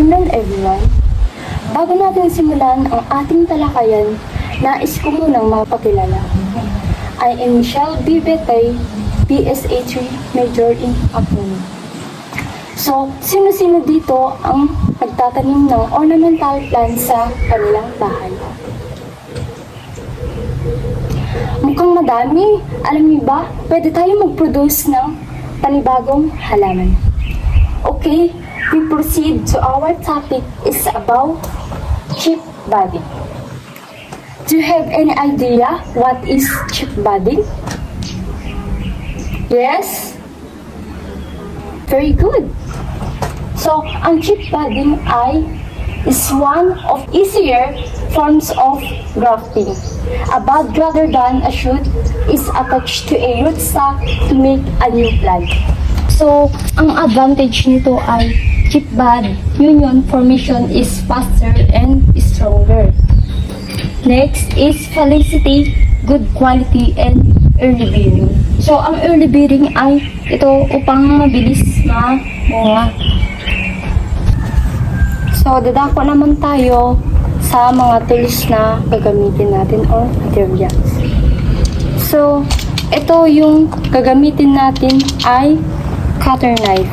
afternoon everyone. Bago natin simulan ang ating talakayan, nais ko munang mapakilala. I am Michelle B. Betay, PSA 3 Major in Accounting. So, sino-sino dito ang nagtatanim ng ornamental plants sa kanilang bahay? Mukhang madami. Alam niyo ba, pwede tayo mag-produce ng panibagong halaman. Okay, we proceed to our topic is about chip budding. Do you have any idea what is chip budding? Yes? Very good. So, ang chip budding is one of easier forms of grafting. A bud rather than a shoot is attached to a rootstock to make a new plant. So, ang advantage nito ay chip bud union formation is faster and stronger. Next is felicity, good quality, and early bearing. So, ang early bearing ay ito upang mabilis na bunga. So, dadako naman tayo sa mga tools na gagamitin natin or materials. So, ito yung gagamitin natin ay cutter knife.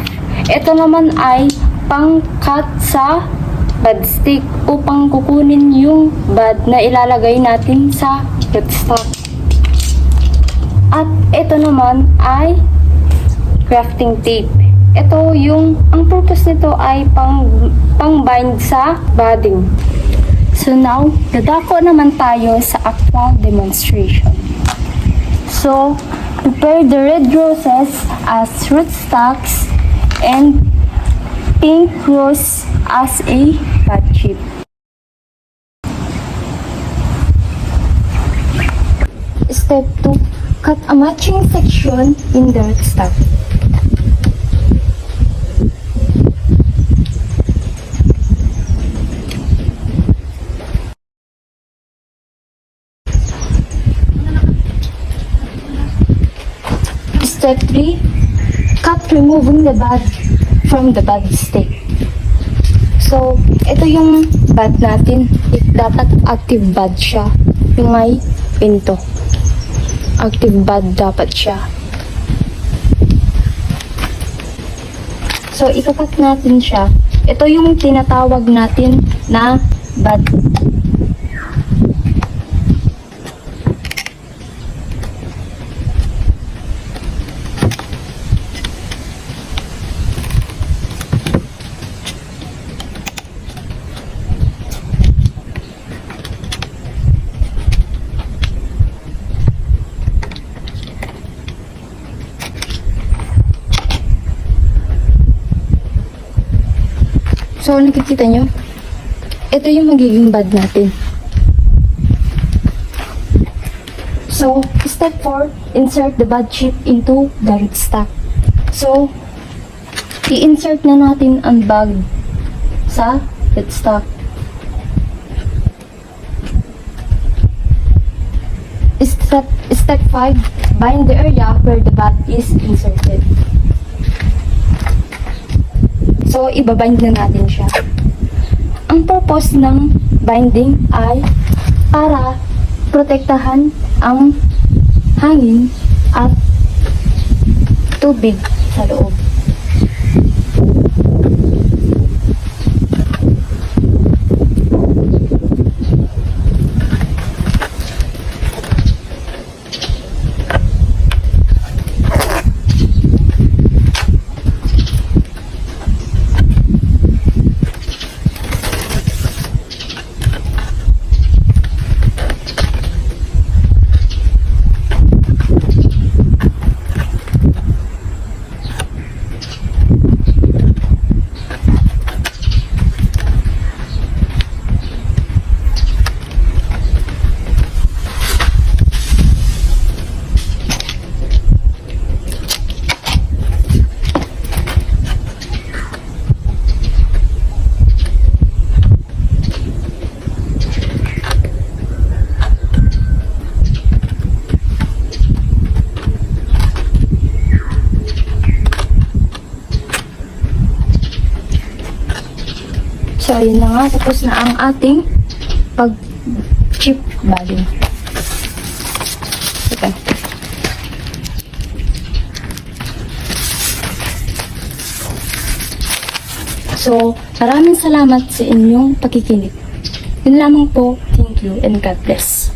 Ito naman ay pang-cut sa bud stick upang kukunin yung bud na ilalagay natin sa rootstock. At ito naman ay grafting tape. Ito ang purpose nito ay pang-bind sa budding. So now, dadako naman tayo sa actual demonstration. So, prepare the red roses as rootstocks and pink rose as a bud chip. Step 2. Cut a matching section in the rootstock. Step 3. Cut removing the bud from the bud stick. So, ito yung bud natin. Dapat active bud siya. Yung may pinto. Active bud dapat siya. So, ikakat natin siya. Ito yung tinatawag natin na bud. So, nakikita nyo? Ito yung magiging bud natin. So, step 4, insert the bud chip into the rootstock. So, i-insert na natin ang bud sa rootstock. Step 5, bind the area where the bud is inserted. So, ibabind na natin siya. Ang purpose ng binding ay para protektahan ang hangin at tubig sa loob. So, ayun na nga. Tapos na ang ating pag-chip baling. Okay. So, maraming salamat sa inyong pakikinig. Yun lamang po. Thank you and God bless.